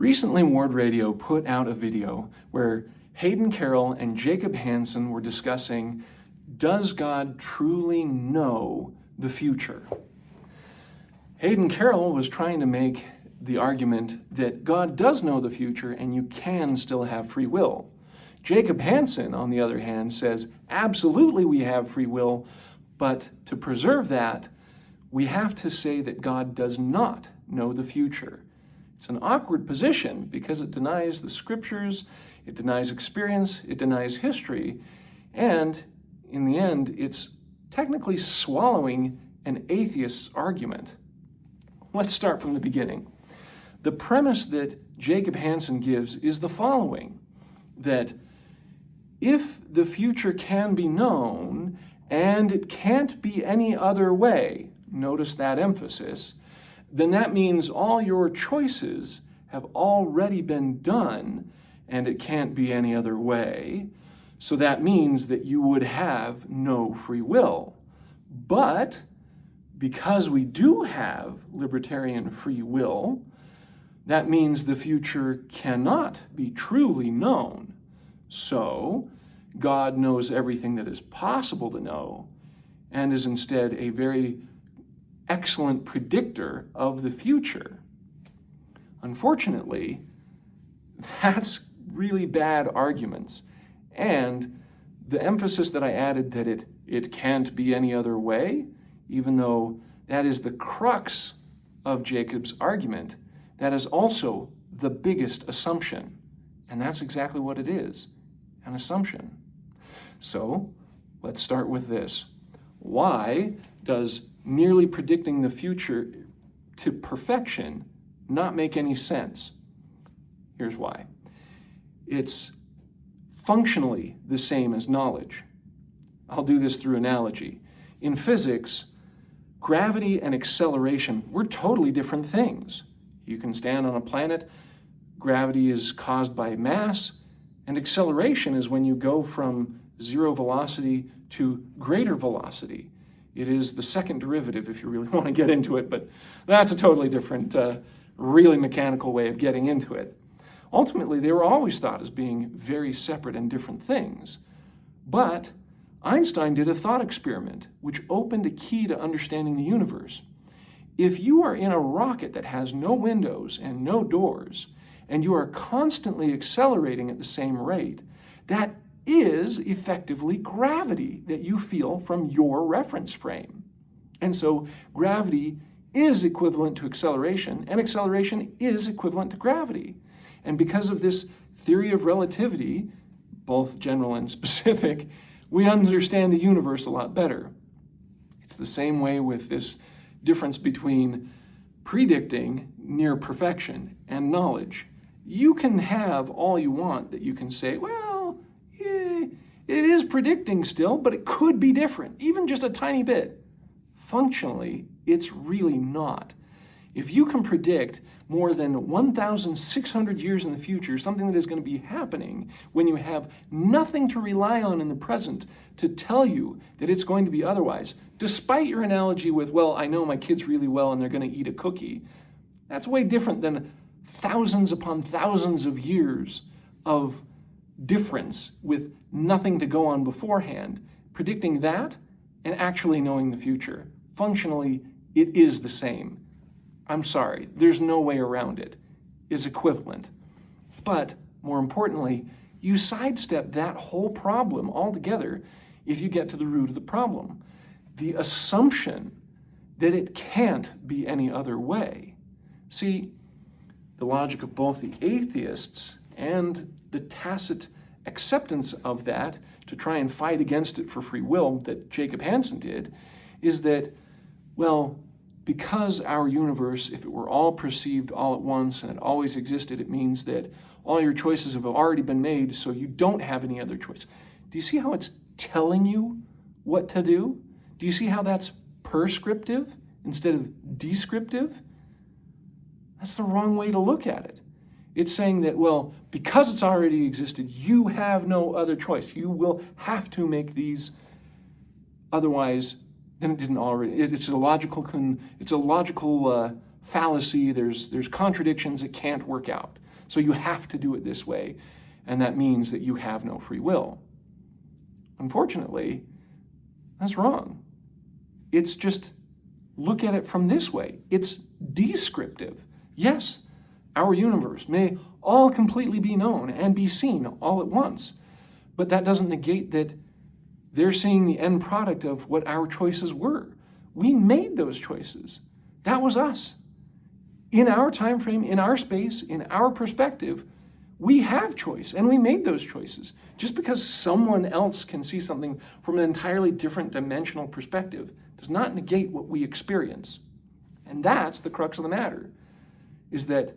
Recently, Ward Radio put out a video where Hayden Carroll and Jacob Hansen were discussing, does God truly know the future? Hayden Carroll was trying to make the argument that God does know the future and you can still have free will. Jacob Hansen, on the other hand, says, absolutely we have free will, but to preserve that, we have to say that God does not know the future. It's an awkward position because it denies the scriptures, it denies experience, it denies history, and in the end, it's technically swallowing an atheist's argument. Let's start from the beginning. The premise that Jacob Hansen gives is the following, that if the future can be known and it can't be any other way, notice that emphasis, then that means all your choices have already been done and it can't be any other way. So that means that you would have no free will. But because we do have libertarian free will, that means the future cannot be truly known. So God knows everything that is possible to know and is instead a very excellent predictor of the future. Unfortunately, that's really bad arguments. And the emphasis that I added that it can't be any other way, even though that is the crux of Jacob's argument, that is also the biggest assumption. And that's exactly what it is, an assumption. So let's start with this. Why does nearly predicting the future to perfection not make any sense? Here's why. It's functionally the same as knowledge. I'll do this through analogy. In physics, gravity and acceleration were totally different things. You can stand on a planet, gravity is caused by mass, and acceleration is when you go from zero velocity to greater velocity. It is the second derivative if you really want to get into it, but that's a totally different, really mechanical way of getting into it. Ultimately, they were always thought as being very separate and different things. But Einstein did a thought experiment which opened a key to understanding the universe. If you are in a rocket that has no windows and no doors, and you are constantly accelerating at the same rate, that is effectively gravity that you feel from your reference frame. And so gravity is equivalent to acceleration, and acceleration is equivalent to gravity. And because of this theory of relativity, both general and specific, we understand the universe a lot better. It's the same way with this difference between predicting near perfection and knowledge. You can have all you want that you can say, well, yeah, it is predicting still, but it could be different, even just a tiny bit. Functionally, it's really not. If you can predict more than 1,600 years in the future, something that is going to be happening when you have nothing to rely on in the present to tell you that it's going to be otherwise, despite your analogy with, well, I know my kids really well and they're going to eat a cookie, that's way different than thousands upon thousands of years of difference with nothing to go on beforehand. Predicting that and actually knowing the future. Functionally, it is the same. I'm sorry, there's no way around it. It's equivalent. But more importantly, you sidestep that whole problem altogether if you get to the root of the problem. The assumption that it can't be any other way. See, the logic of both the atheists and the tacit acceptance of that to try and fight against it for free will that Jacob Hansen did is that, well, because our universe, if it were all perceived all at once and it always existed, it means that all your choices have already been made, so you don't have any other choice. Do you see how it's telling you what to do? Do you see how that's prescriptive instead of descriptive? That's the wrong way to look at it. It's saying that, well, because it's already existed, you have no other choice. You will have to make these, otherwise then it didn't already. It's a logical fallacy. There's contradictions. It can't work out. so you have to do it this way, and that means that you have no free will. Unfortunately, that's wrong. It's just, look at it from this way. It's descriptive. Yes, our universe may all completely be known and be seen all at once, but that doesn't negate that they're seeing the end product of what our choices were. We made those choices. That was us. In our time frame, in our space, in our perspective, we have choice, and we made those choices. Just because someone else can see something from an entirely different dimensional perspective does not negate what we experience. And that's the crux of the matter, is that,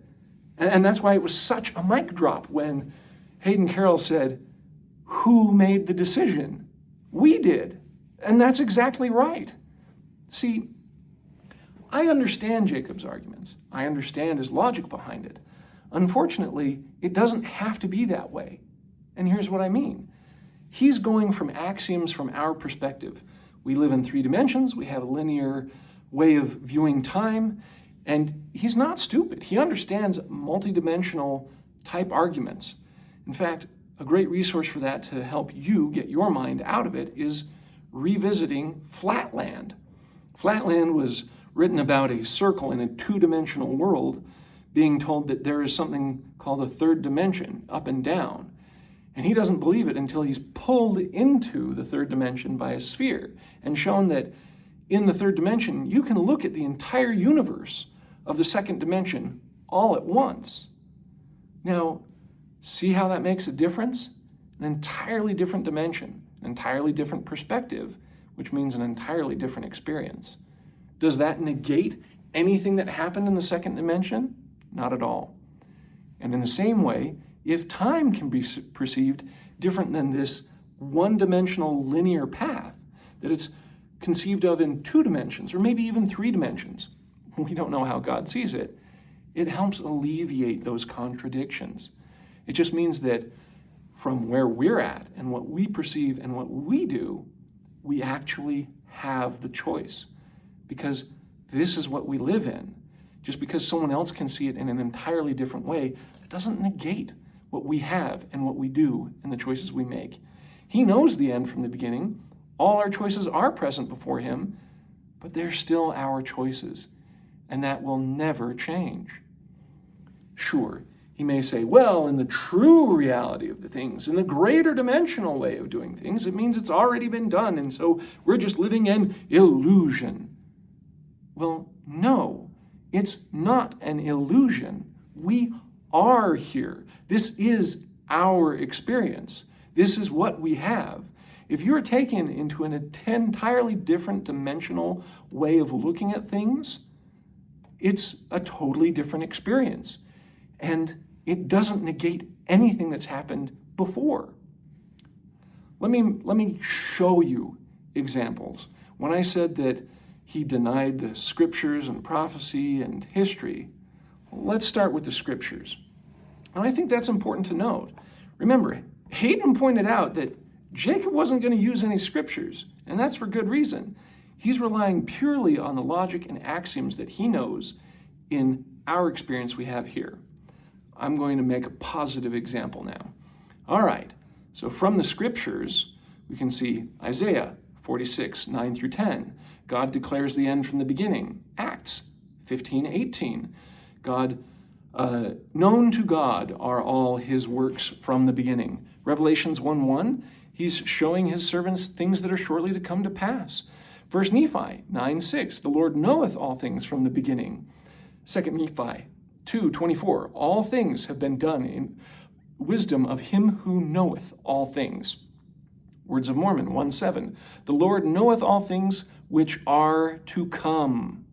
and that's why it was such a mic drop when Hayden Carroll said, "Who made the decision?" We did. And that's exactly right. See, I understand Jacob's arguments. I understand his logic behind it. Unfortunately, it doesn't have to be that way. And here's what I mean. He's going from axioms from our perspective. We live in 3 dimensions. We have a linear way of viewing time. And he's not stupid. He understands multidimensional type arguments. In fact, a great resource for that to help you get your mind out of it is revisiting Flatland. Flatland was written about a circle in a 2-dimensional world being told that there is something called a 3rd dimension, up and down. And he doesn't believe it until he's pulled into the 3rd dimension by a sphere and shown that in the 3rd dimension, you can look at the entire universe of the 2nd dimension all at once. Now, see how that makes a difference? An entirely different dimension, an entirely different perspective, which means an entirely different experience. Does that negate anything that happened in the 2nd dimension? Not at all. And in the same way, if time can be perceived different than this 1-dimensional linear path, that it's conceived of in 2 dimensions, or maybe even 3 dimensions, we don't know how God sees it, it helps alleviate those contradictions. It just means that from where we're at and what we perceive and what we do, we actually have the choice, because this is what we live in. Just because someone else can see it in an entirely different way doesn't negate what we have and what we do and the choices we make. He knows the end from the beginning. All our choices are present before him, but they're still our choices, and that will never change. Sure, he may say, well, in the true reality of the things, in the greater dimensional way of doing things, it means it's already been done, and so we're just living in illusion. Well, no, it's not an illusion. We are here. This is our experience. This is what we have. If you're taken into an entirely different dimensional way of looking at things, it's a totally different experience. And it doesn't negate anything that's happened before. Let me show you examples. When I said that he denied the scriptures and prophecy and history, let's start with the scriptures. And I think that's important to note. Remember, Hayden pointed out that Jacob wasn't going to use any scriptures, and that's for good reason. He's relying purely on the logic and axioms that he knows in our experience we have here. I'm going to make a positive example now. All right, so from the scriptures, we can see Isaiah 46, 9 through 10. God declares the end from the beginning. Acts 15, 18. Known to God are all his works from the beginning. Revelations 1:1, he's showing his servants things that are shortly to come to pass. 1 Nephi 9:6, the Lord knoweth all things from the beginning. 2 Nephi 2:24, all things have been done in wisdom of him who knoweth all things. Words of Mormon 1:7, the Lord knoweth all things which are to come.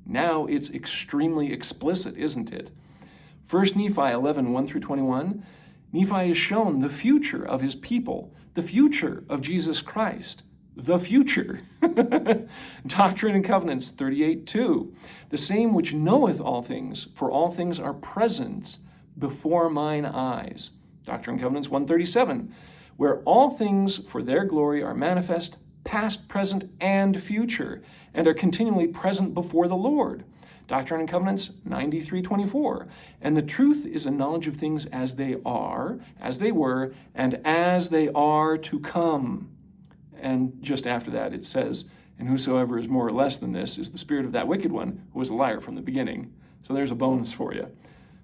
Now it's extremely explicit, isn't it? 1 Nephi 11, 1 through 21, Nephi is shown the future of his people, the future of Jesus Christ, the future. Doctrine and Covenants 38:2, the same which knoweth all things, for all things are present before mine eyes. Doctrine and Covenants 137, where all things for their glory are manifest, past, present, and future, and are continually present before the Lord. Doctrine and Covenants 93:24. And the truth is a knowledge of things as they are, as they were, and as they are to come. And just after that it says, and whosoever is more or less than this is the spirit of that wicked one who was a liar from the beginning. So there's a bonus for you.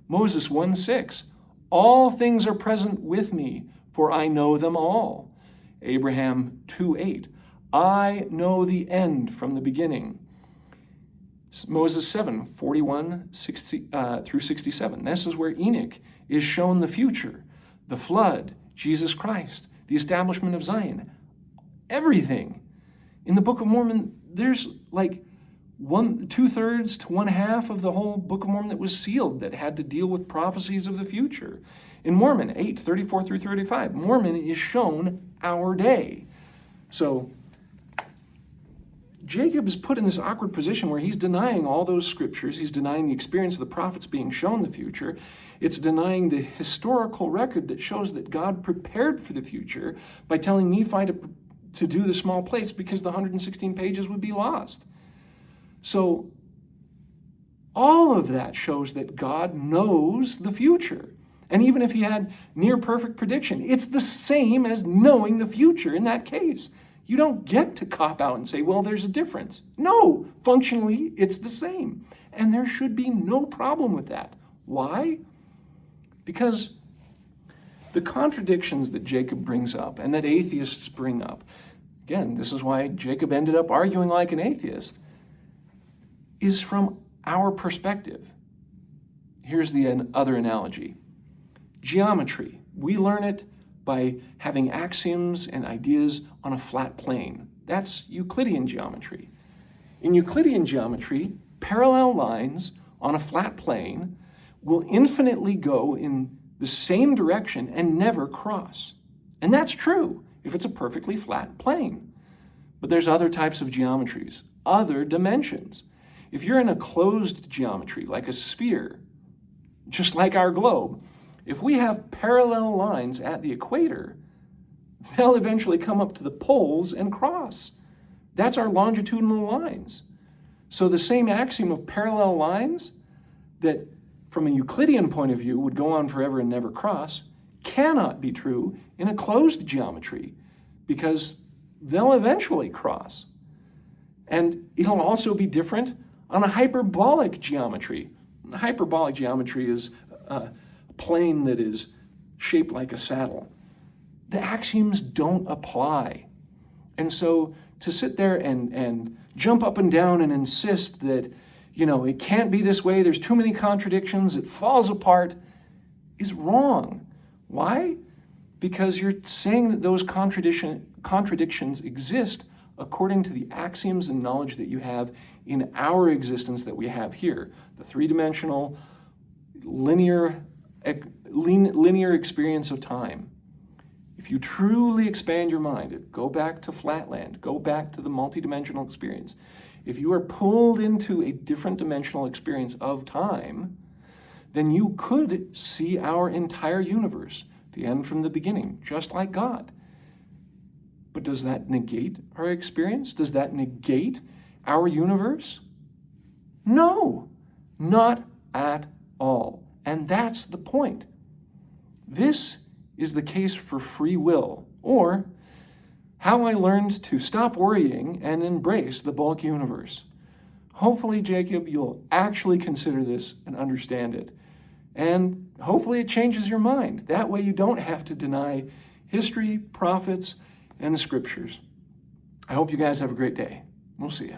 Moses 1:6, all things are present with me, for I know them all. Abraham 2:8, I know the end from the beginning. Moses 7:41 through 67. This is where Enoch is shown the future, the flood, Jesus Christ, the establishment of Zion, everything. In the Book of Mormon, there's like 2/3 to 1/2 of the whole Book of Mormon that was sealed that had to deal with prophecies of the future. In Mormon 8:34 through 35, Mormon is shown our day. So Jacob is put in this awkward position where he's denying all those scriptures. He's denying the experience of the prophets being shown the future. It's denying the historical record that shows that God prepared for the future by telling Nephi to do the small plates because the 116 pages would be lost. So all of that shows that God knows the future. And even if he had near perfect prediction, it's the same as knowing the future in that case. You don't get to cop out and say, well, there's a difference. No, functionally, it's the same. And there should be no problem with that. Why? Because the contradictions that Jacob brings up and that atheists bring up, again, this is why Jacob ended up arguing like an atheist, is from our perspective. Here's the other analogy. Geometry. We learn it by having axioms and ideas on a flat plane. That's Euclidean geometry. In Euclidean geometry, parallel lines on a flat plane will infinitely go in the same direction and never cross. And that's true if it's a perfectly flat plane. But there's other types of geometries, other dimensions. If you're in a closed geometry, like a sphere, just like our globe, if we have parallel lines at the equator, they'll eventually come up to the poles and cross. That's our longitudinal lines. So the same axiom of parallel lines that from a Euclidean point of view would go on forever and never cross cannot be true in a closed geometry because they'll eventually cross. And it'll also be different on a hyperbolic geometry. Hyperbolic geometry is a plane that is shaped like a saddle. The axioms don't apply. And so to sit there and jump up and down and insist that, it can't be this way, there's too many contradictions, it falls apart, is wrong. Why? Because you're saying that those contradictions exist according to the axioms and knowledge that you have in our existence that we have here, the three-dimensional, linear experience of time. If you truly expand your mind, go back to flatland, go back to the multidimensional experience. If you are pulled into a different dimensional experience of time, then you could see our entire universe, the end from the beginning, just like God. But does that negate our experience? Does that negate our universe? No, not at all. And that's the point. This is the case for free will, or how I learned to stop worrying and embrace the bulk universe. Hopefully, Jacob, you'll actually consider this and understand it. And hopefully it changes your mind. That way you don't have to deny history, prophets, and the scriptures. I hope you guys have a great day. We'll see you.